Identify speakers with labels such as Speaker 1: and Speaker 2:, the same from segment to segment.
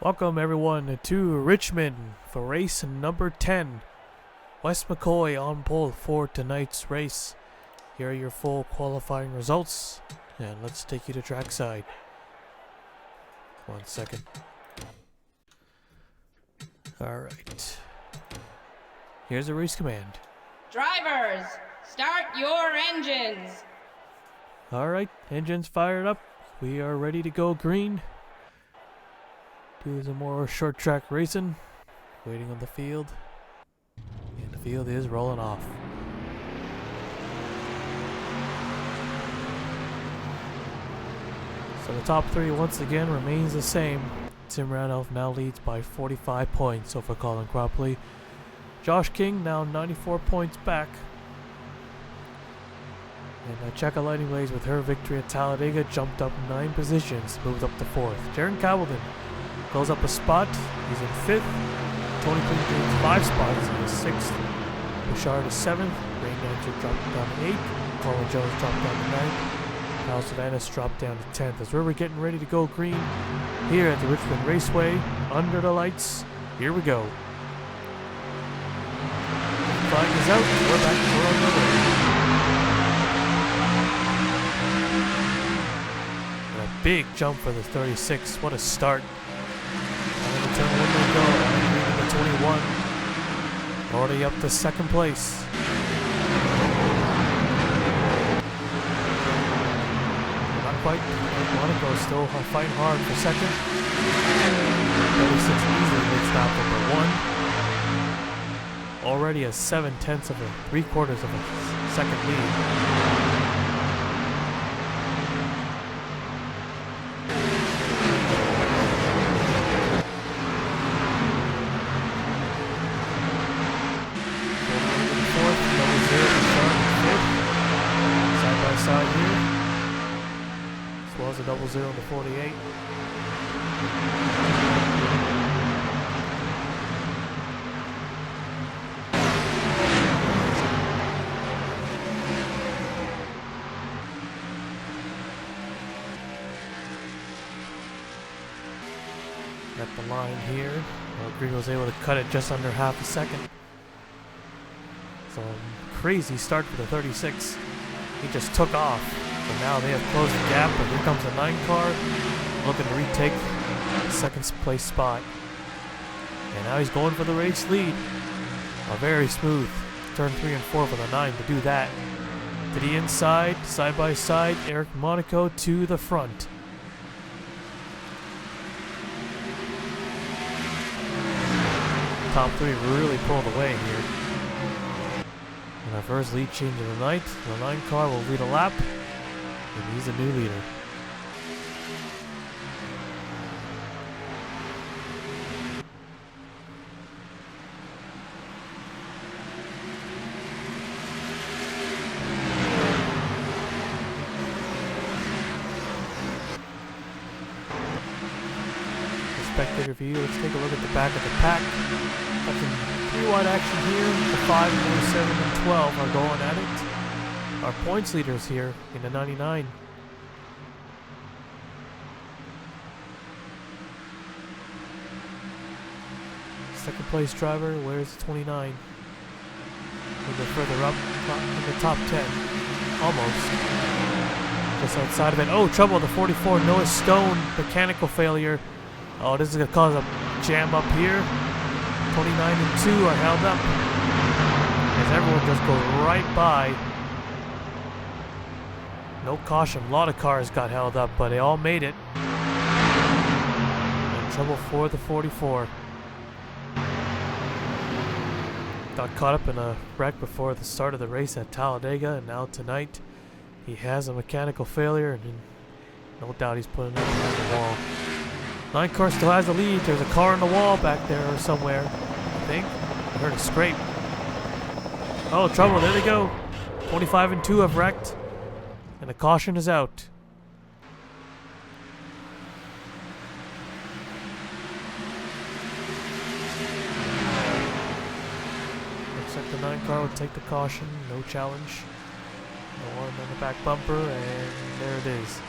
Speaker 1: Welcome everyone to Richmond for race number 10. West McCoy on pole for tonight's race. Here are your full qualifying results, and let's take you to trackside. 1 second. Alright. Here's the race command.
Speaker 2: Drivers, start your engines.
Speaker 1: Alright, engines fired up. We are ready to go green. Do some more short track racing. Waiting on the field. And the field is rolling off. So the top three once again remains the same. Tim Randolph now leads by 45 points over Colin Cropley. Josh King now 94 points back. And Cheka Lightning Blaze with her victory at Talladega jumped up 9 positions, moved up to 4th. Darren Cabaldon goes up a spot, he's in 5th. Tony Quinn gains 5 spots, he is 6th. Bouchard is 7th. Rain Dancer dropped down to 8th. Colin Jones dropped down to 9th. Kyle Savanas dropped down to 10th. As we're getting ready to go green here at the Richmond Raceway, under the lights, here we go. Flag is out, we're on the way. And a big jump for the 36, what a start. Turn 1 to go, leading the 21. Already up to 2nd place. Not quite. Monaco still fighting hard for 2nd. 36 easily makes stop number 1. Already a 7/10 of a 3/4 of a second lead. Side here, as well as a 00 to 48. At the line here, Green was able to cut it just under half a second. So crazy start for the 36. He just took off, but now they have closed the gap, but here comes the 9 car, looking to retake the 2nd place spot. And now he's going for the race lead. A very smooth turn 3 and 4 for the 9 to do that. To the inside, side by side, Eric Monaco to the front. Top 3 really pulled away here. And our first lead change of the night. The 9 car will lead a lap, and he's a new leader. The spectator view, let's take a look at the back of the pack. Got some 3-wide action here. The 5, 7, and 12 are going at it. Our points leaders here in the 99. Second place driver, where's the 29? A little bit further up, not in the top 10. Almost. Just outside of it. Oh, trouble, the 44, Noah Stone, mechanical failure. Oh, this is going to cause a jam up here. 29 and 2 are held up as everyone just goes right by. No caution. A lot of cars got held up, but they all made it. And trouble for the 44. Got caught up in a wreck before the start of the race at Talladega, and now tonight he has a mechanical failure, and no doubt he's putting it on the wall. 9 car still has the lead. There's a car on the wall back there or somewhere, I think. I heard a scrape. Oh, trouble. There they go. 25 and 2 have wrecked. And the caution is out. Looks like the 9 car will take the caution. No challenge. No one on the back bumper. And there it is.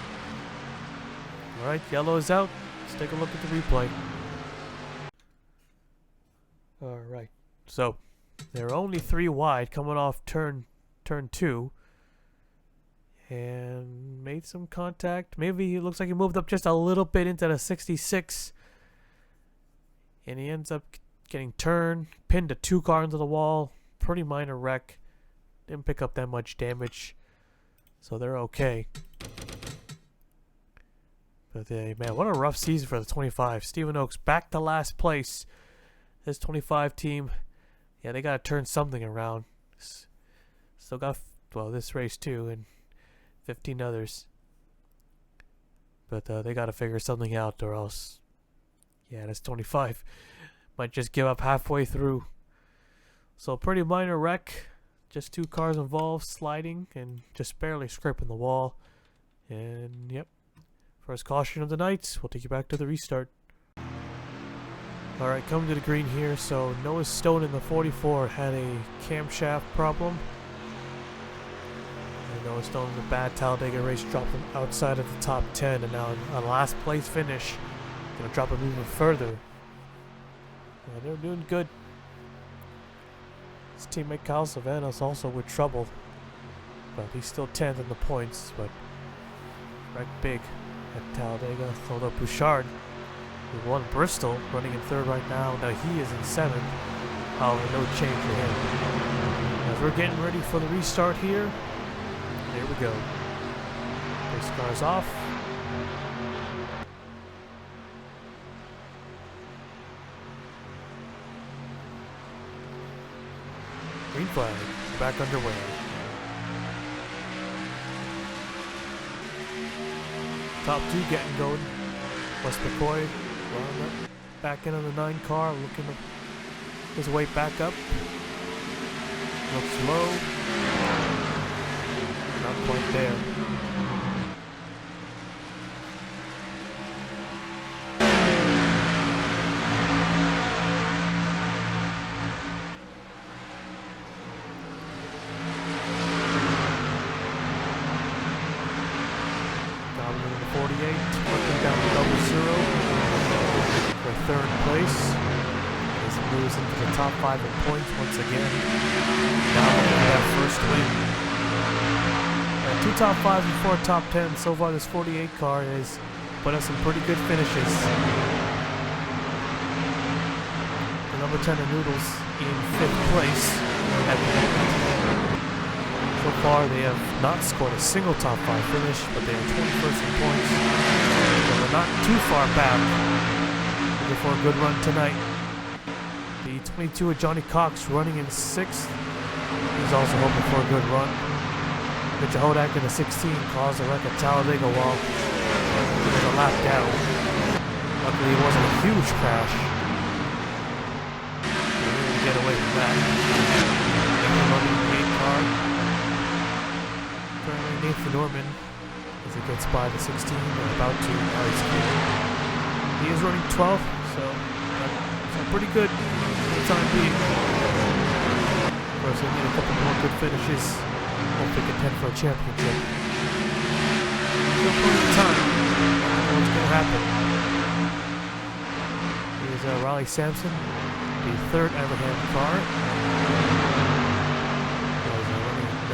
Speaker 1: Alright, yellow is out. Let's take a look at the replay. So they're only 3 wide coming off turn 2. And made some contact. Maybe it looks like he moved up just a little bit into the 66. And he ends up getting turned, pinned a 2 car into the wall. Pretty minor wreck. Didn't pick up that much damage. So they're okay. But man, what a rough season for the 25. Stephen Oaks back to last place. This 25 team, yeah, they got to turn something around. Still got, well, this race too, and 15 others. But they got to figure something out, or else, yeah, this 25 might just give up halfway through. So pretty minor wreck. Just 2 cars involved, sliding and just barely scraping the wall. And yep, first caution of the night. We'll take you back to the restart. Alright, coming to the green here. So Noah Stone in the 44 had a camshaft problem. And Noah Stone in the bad Talladega race dropped him outside of the top 10. And now a last place finish. Gonna drop him even further. Yeah, they're doing good. His teammate Kyle Savannah's also with trouble. But he's still 10th in the points. But right big at Talladega. Although Bouchard, who won Bristol, running in 3rd right now. Now he is in 7th. However, no change for him. As we're getting ready for the restart here. Here we go. Race cars off. Green flag. Back underway. Top 2 getting going. Wes McCoy wound up back into the 9 car, looking his way back up. Looks low. Not quite there. Looking down to 0 for 3rd place. As he moves into the top 5 in points once again. Now looking for that first win. 2 top 5s and 4 top 10s. So far this 48 car has put us some pretty good finishes. The number 10 of Noodles in 5th place at the moment. So far, they have not scored a single top 5 finish, but they are 21st in points. So they're not too far back. Looking for a good run tonight. The 22 of Johnny Cox running in 6th. He's also hoping for a good run. Mitchell Hodak in the 16 caused a wreck at Talladega while he was a lap down. Luckily, it wasn't a huge crash. They were able to get away from that. Running the 8 car. Currently Nathan Norman as he gets by the 16 and about to ISCR. He is running 12th, so that's pretty good for the time being. Of course, he'll need a couple more good finishes. Hopefully contend for a championship. Still plenty of time. I don't know what's going to happen. Here's Riley Sampson, the 3rd Everhand car.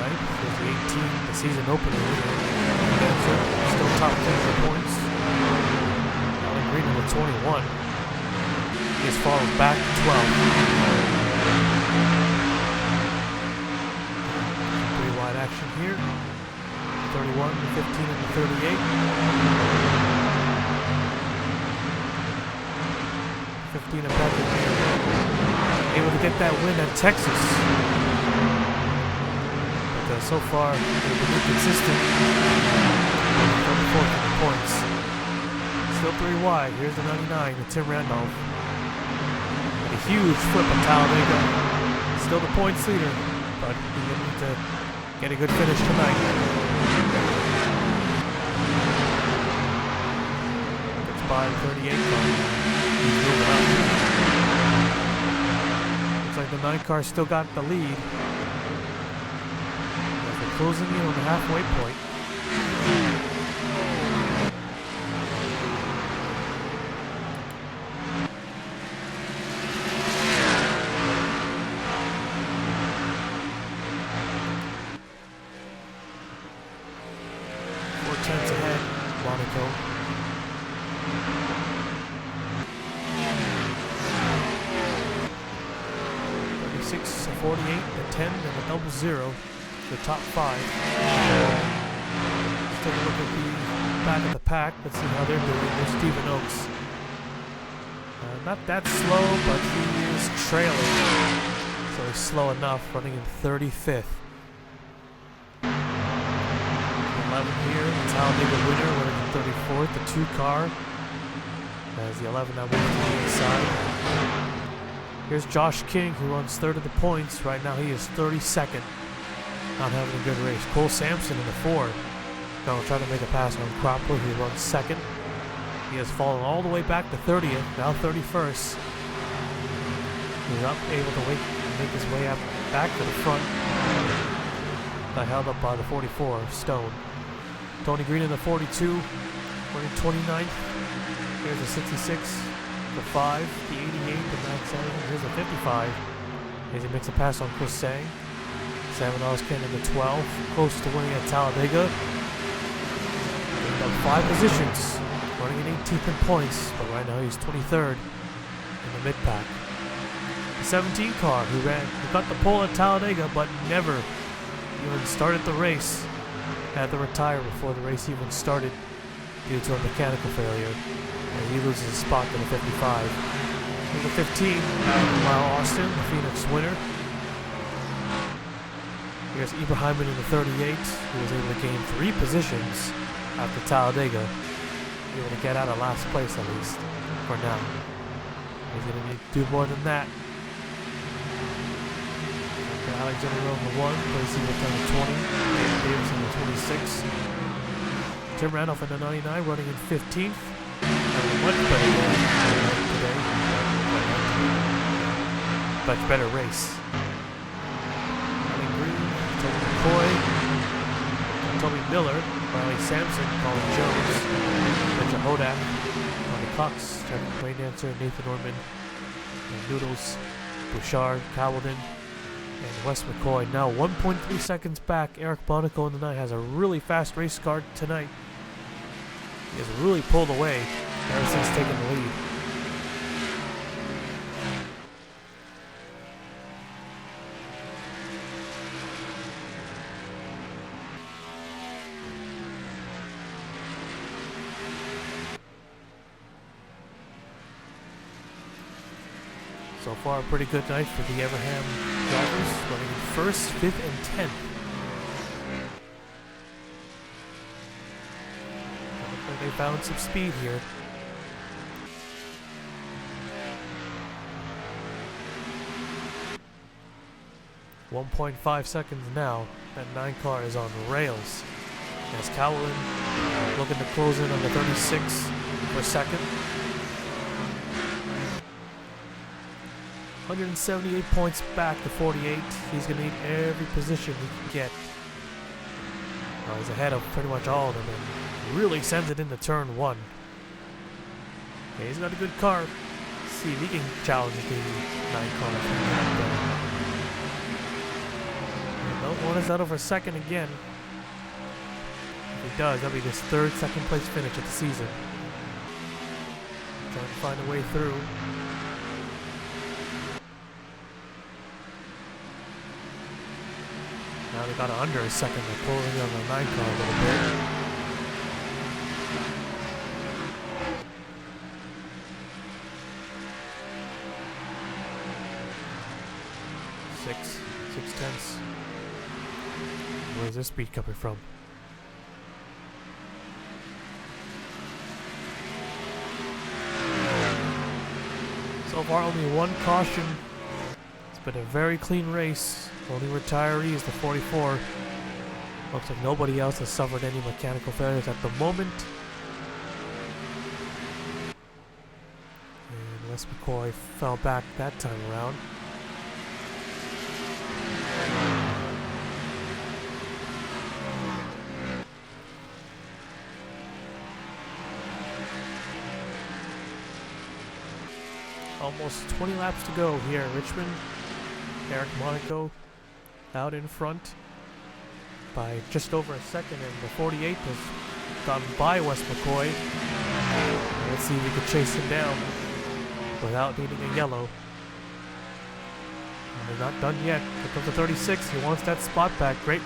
Speaker 1: There's the 18, the season opener. Still top 10 for points. Alan Green in the 21. He has fallen back to 12th. 3 wide action here. 31, the 15, and the 38. 15 of Patrick able to get that win at Texas. So far, they've been inconsistent. 34th in the points. Still 3 wide. Here's the 99, the Tim Randolph. And a huge flip on Talladega. Still the points leader, but he's going to need to get a good finish tonight. Gets by the 38 car. He's moving up. Looks like the 9 car still got the lead. Closing in on the halfway point. 36, a 48, a 10, and a double zero. The top 5. Let's take a look at the back of the pack. Let's see how they're doing. There's Stephen Oakes. Not that slow, but he is trailing. So he's slow enough, running in 35th. 11 here, the Talladega winner, running in 34th. The 2 car. As the 11 now moves to the inside. Here's Josh King, who runs 3rd of the points. Right now he is 32nd. Not having a good race. Cole Sampson in the 4. Now trying to make a pass on Cropper, who runs 2nd. He has fallen all the way back to 30th, now 31st. He's not able to make his way up back to the front. Got held up by the 44, Stone. Tony Green in the 42, running 29th. Here's the 66, the 5, the 88, the 97. Here's the 55. As he makes a pass on Chris Sang. Sam Oskin in the 12, close to winning at Talladega. Gained up 5 positions, running in 18th in points, but right now he's 23rd in the mid-pack. The 17 car who got the pole at Talladega, but never even started the race. Had to retire before the race even started due to a mechanical failure. And he loses his spot to the 55. In the 15, Lyle Austin, the Phoenix winner. Here's Ibrahimman in the 38, who was able to gain 3 positions after Talladega. Able to get out of last place at least, for now. He's going to need to do more than that. Alexander in the 1, Lacey with the 20, David Davis in the 26. Tim Randolph in the 99, running in 15th. Having a much better day today. Much better race. Tony McCoy, Tommy Miller, Riley Sampson, Colin Jones, Richard Hodak, Tony Cox, Trevor Plain Dancer, Nathan Norman, and Noodles, Bouchard, Cowaldon, and Wes McCoy. Now 1.3 seconds back. Eric Monaco in the 9 has a really fast race car tonight. He has really pulled away ever since taking the lead. So far, a pretty good night for the Everham drivers, running in 1st, 5th, and 10th. Looks like they found some speed here. .5 seconds now. That 9 car is on rails. As Cowlin looking to close in on the 36 for 2nd. 178 points back to 48. He's going to need every position he can get. He's ahead of pretty much all of them and really sends it into turn 1. Okay, he's got a good car. Let's see if he can challenge the 9 car. Don't want us out over 2nd again. If he does, that'll be his 3rd second place finish of the season. Trying to find a way through. Now they got it under a second. They're pulling on the 9 car a little bit. Six tenths. Where's this speed coming from? So far, only 1 caution. It's been a very clean race. Only retiree is the 44. Looks like nobody else has suffered any mechanical failures at the moment. And Les McCoy fell back that time around. Almost 20 laps to go here at Richmond. Eric Monaco out in front by just over a second, and the 48 has gone by Wes McCoy. Let's see if we can chase him down without needing a yellow. They're not done yet. Here comes the 36. He wants that spot back. Great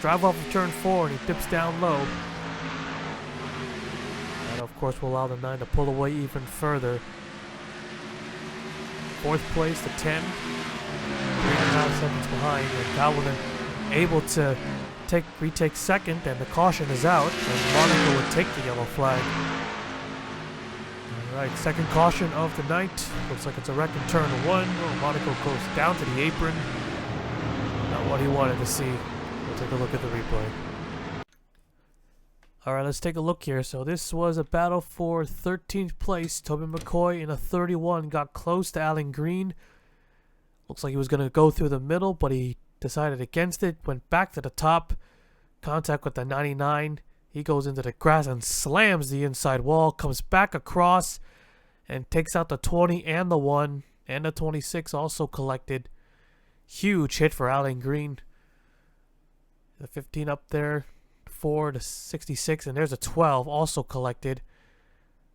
Speaker 1: drive off of turn 4, and he dips down low. That, of course, will allow the 9 to pull away even further. 4th place to 10. 3.5 seconds behind. And Calvin able to retake 2nd, and the caution is out. And Monaco would take the yellow flag. Alright, 2nd caution of the night. Looks like it's a wreck in turn 1. Oh, Monaco goes down to the apron. Not what he wanted to see. We'll take a look at the replay. Alright, let's take a look here. So this was a battle for 13th place. Toby McCoy in a 31 got close to Alan Green. Looks like he was going to go through the middle, but he decided against it. Went back to the top. Contact with the 99. He goes into the grass and slams the inside wall. Comes back across and takes out the 20 and the 1. And the 26 also collected. Huge hit for Alan Green. The 15 up there. 4 to 66, and there's a 12 also collected.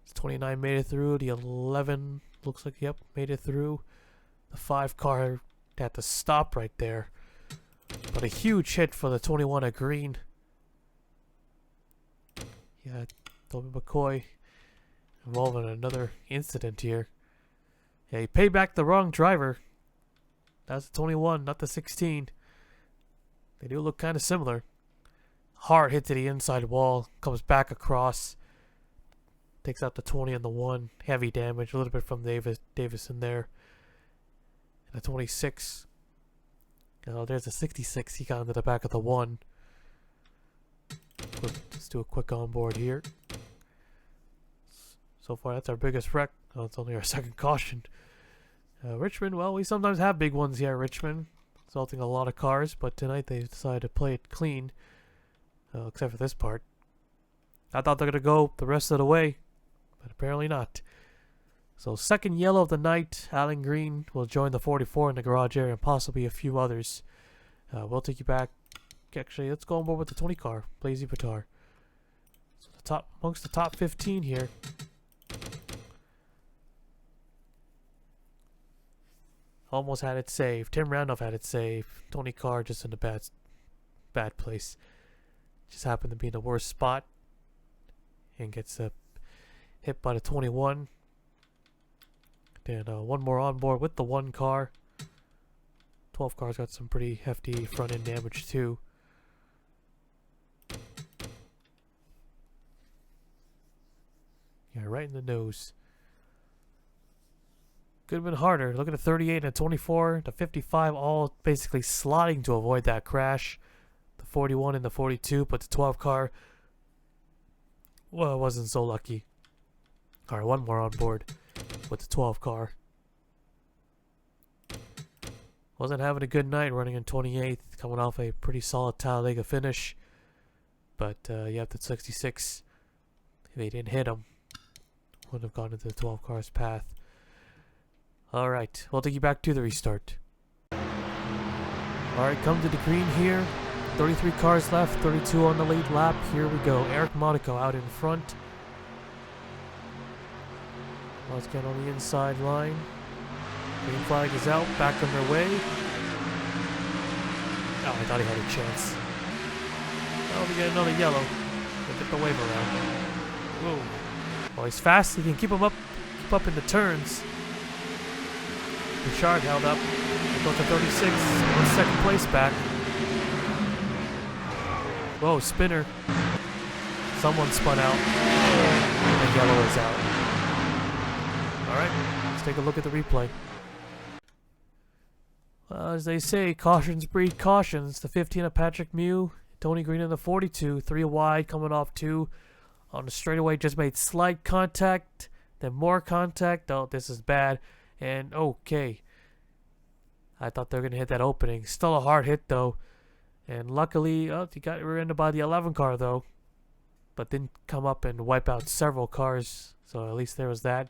Speaker 1: The 29 made it through. The 11 looks like, yep, made it through. The 5 car had to stop right there. But a huge hit for the 21 at Green. Yeah, Toby McCoy involved in another incident here. Yeah, he paid back the wrong driver. That's the 21, not the 16. They do look kind of similar. Hard hit to the inside wall. Comes back across. Takes out the 20 and the 1. Heavy damage. A little bit from Davis in there. And the 26. Oh, there's a 66. He got into the back of the 1. Let's do a quick onboard here. So far, that's our biggest wreck. Oh, it's only our 2nd caution. Richmond, well, we sometimes have big ones here at Richmond. Resulting in a lot of cars. But tonight they decided to play it clean. Except for this part. I thought they were going to go the rest of the way, but apparently not. So 2nd yellow of the night, Alan Green will join the 44 in the garage area and possibly a few others. We'll take you back. Actually, let's go on board with the 20 car, Blazy Patar. So amongst the top 15 here. Almost had it saved. Tim Randolph had it saved. 20 car just in a bad place. Just happened to be in the worst spot. And gets hit by the 21. Then one more on board with the 1 car. 12 cars got some pretty hefty front end damage too. Yeah, right in the nose. Could have been harder. Look at the 38 and the 24. The 55 all basically sliding to avoid that crash. 41 and the 42, but the 12 car, well, it wasn't so lucky. Alright, 1 more on board with the 12 car. Wasn't having a good night running in 28th, coming off a pretty solid Talladega finish. But you have the 66. If they didn't hit him, wouldn't have gone into the 12 car's path. Alright, we'll take you back to the restart. Alright, come to the green here. 33 cars left, 32 on the lead lap. Here we go. Eric Monaco out in front. Let's get on the inside line. Green flag is out, back underway. Oh, I thought he had a chance. Oh, we get another yellow. We'll get the wave around. Whoa. Well, he's fast. He can keep up in the turns. Richard held up. Goes to 36. On 2nd place back. Whoa, spinner. Someone spun out. And the yellow is out. Alright, let's take a look at the replay. Well, as they say, cautions breed cautions. The 15 of Patrick Mew. Tony Green in the 42. 3 wide, coming off 2. On the straightaway, just made slight contact. Then more contact. Oh, this is bad. And okay. I thought they were going to hit that opening. Still a hard hit, though. And luckily, he got rear-ended by the 11 car, though. But didn't come up and wipe out several cars. So at least there was that.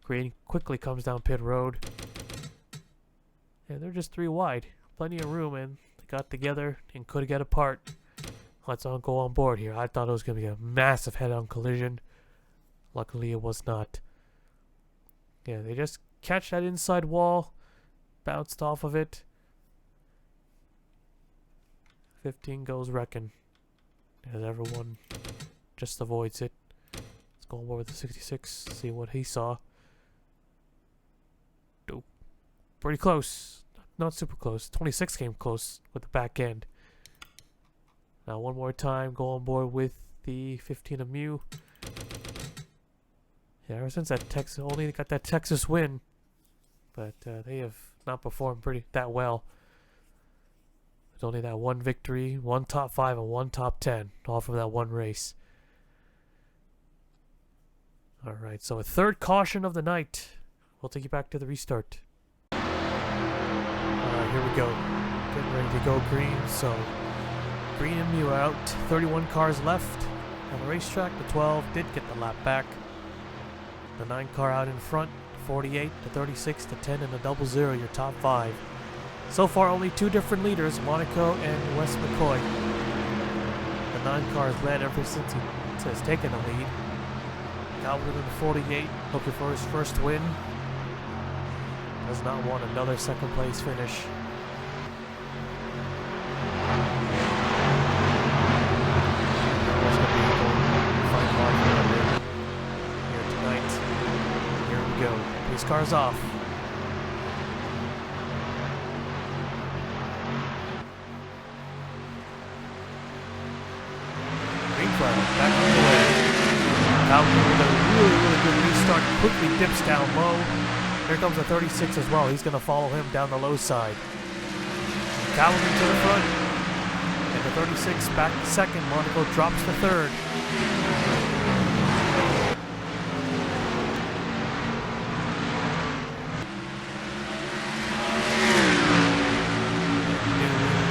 Speaker 1: Green quickly comes down pit road. And they're just 3 wide. Plenty of room, and they got together and could get apart. Let's go on board here. I thought it was going to be a massive head-on collision. Luckily, it was not. Yeah, they just catch that inside wall. bounced off of it. 15 goes wrecking. As everyone just avoids it. Let's go on board with the 66, see what he saw. Oh, pretty close. Not super close. 26 came close with the back end. Now one more time, go on board with the 15 of Mew. Yeah, ever since that Texas, only got that Texas win, but they have not performed that well. There's only that one victory, one top 5 and one top 10, all from that one race. Alright, so a third caution of the night. We'll take you back to the restart. Alright, here we go. Getting ready to go green, so Green and Mew are out. 31 cars left on the racetrack. The 12 did get the lap back. The 9 car out in front. 48, the 36, the 10, and the 00, your top 5. So far, only 2 different leaders, Monaco and Wes McCoy. The 9 car has led ever since he has taken the lead. Calvin in the 48, looking for his first win. Does not want another second place finish. Here tonight. Here we go. These cars off. Green flag, back on the way. Calvin with a really good restart. Quickly dips down low. Here comes the 36 as well. He's going to follow him down the low side. Calvin to the front. And the 36 back to second. Monaco drops to third.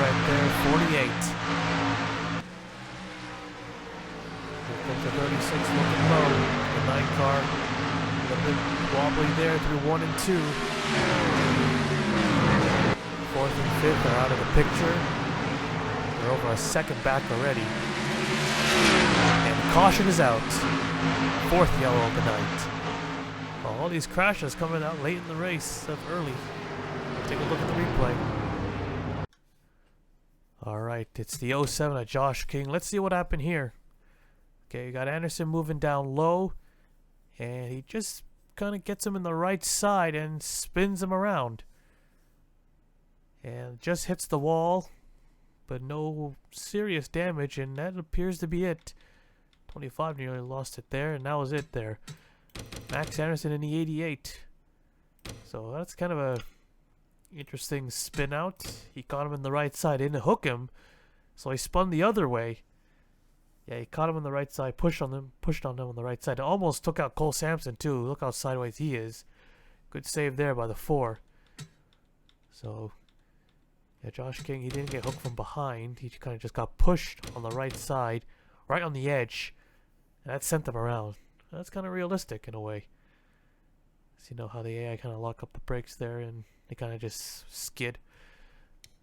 Speaker 1: Right there, 48. Here comes the 36 looking low. The 9 car a little bit wobbly there through 1 and 2. 4th and 5th are out of the picture. They're over a second back already. And caution is out. 4th yellow of the night. Well, all these crashes coming out late in the race, up early. Take a look at the replay. Alright, it's the 07 of Josh King. Let's see what happened here. Okay, you got Anderson moving down low. And he just kind of gets him in the right side and spins him around. And just hits the wall. But no serious damage, and that appears to be it. 25 nearly lost it there, and that was it there. Max Anderson in the 88. So that's kind of a interesting spin out. He caught him in the right side, didn't hook him, so he spun the other way. Yeah, he caught him on the right side, pushed on him on the right side. Almost took out Cole Sampson too. Look how sideways he is. Good save there by the 4. So yeah, Josh King, he didn't get hooked from behind. He kind of just got pushed on the right side, right on the edge, and that sent him around. That's kind of realistic in a way. So you know how the AI kind of lock up the brakes there and they kind of just skid.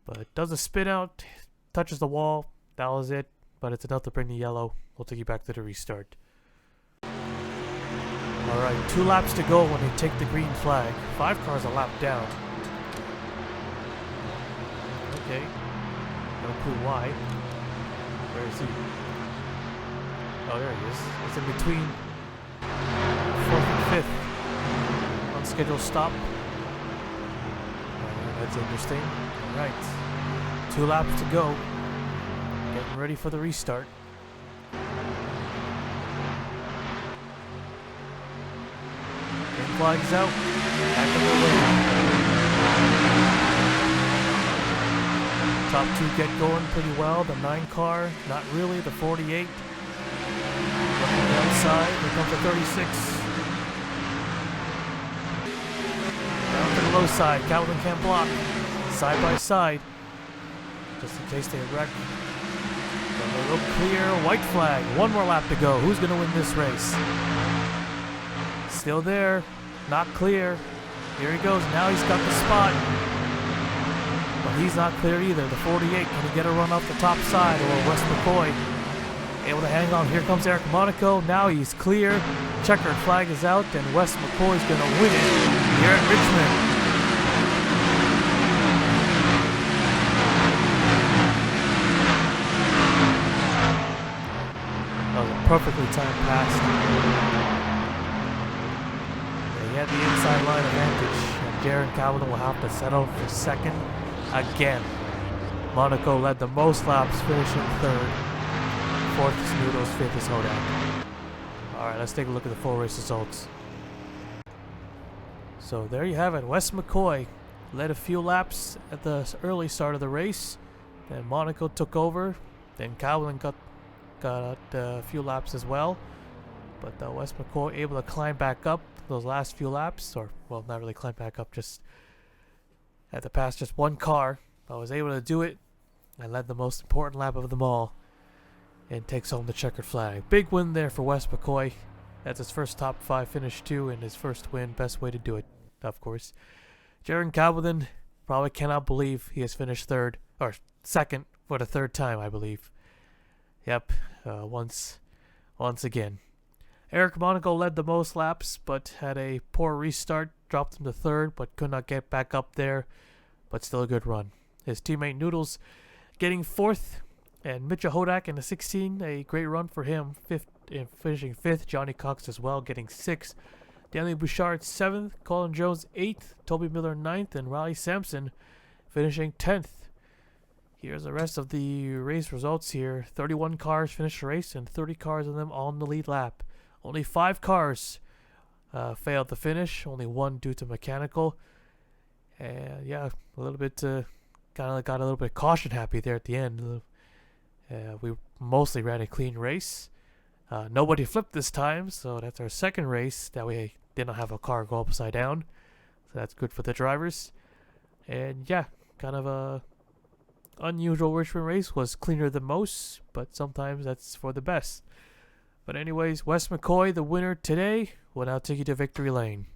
Speaker 1: But it does a spin out, touches the wall. That was it. But it's enough to bring the yellow. We'll take you back to the restart. Alright, 2 laps to go when they take the green flag. 5 cars a lap down. Okay. No clue why. Where is he? Oh, there he is. It's in between 4th and 5th. Unscheduled stop. That's interesting. Alright. 2 laps to go. Getting ready for the restart. Green flag's out. Back on the way. Top 2 get going pretty well. The 9 car, not really. The 48. Looking the outside. Here comes the 36. Down to the low side. Calvin can't block. Side by side. Just in case they wreck. They look clear. White flag. 1 more lap to go. Who's going to win this race? Still there. Not clear. Here he goes. Now he's got the spot. But he's not clear either. The 48. Can he get a run off the top side? Or Wes McCoy able to hang on. Here comes Eric Monaco. Now he's clear. Checkered flag is out. And Wes McCoy is going to win it here at Richmond. perfectly timed pass. He had the inside line advantage, and Jaron Calvin will have to settle for second again. Monaco led the most laps, finishing third. Fourth is Noodles, fifth is Hodak. Alright, let's take a look at the full race results. So there you have it. Wes McCoy led a few laps at the early start of the race. Then Monaco took over. Then Calvin got a few laps as well. But Wes McCoy able to climb back up those last few laps. Or, well, not really climb back up, just had to pass just one car. I was able to do it. I led the most important lap of them all. And takes home the checkered flag. Big win there for Wes McCoy. That's his first top 5 finish too, and his first win. Best way to do it, of course. Jaron Calvin probably cannot believe he has finished third, or second for the third time, I believe. Yep, once again. Eric Monaco led the most laps, but had a poor restart. Dropped him to third, but could not get back up there. But still a good run. His teammate Noodles getting fourth. And Mitchell Hodak in the 16, a great run for him. Finishing fifth. Johnny Cox as well, getting sixth. Daniel Bouchard 7th. Colin Jones 8th. Toby Miller 9th. And Riley Sampson finishing 10th. Here's the rest of the race results here. 31 cars finished the race, and 30 cars of them on the lead lap. Only 5 cars failed to finish. Only 1 due to mechanical. And yeah, a little bit kind of got a little bit caution happy there at the end. We mostly ran a clean race. Nobody flipped this time, so that's our second race that we didn't have a car go upside down. So that's good for the drivers. And yeah, kind of a unusual Richmond race. Was cleaner than most, but sometimes that's for the best. But anyways, Wes McCoy, the winner today, will now take you to victory lane.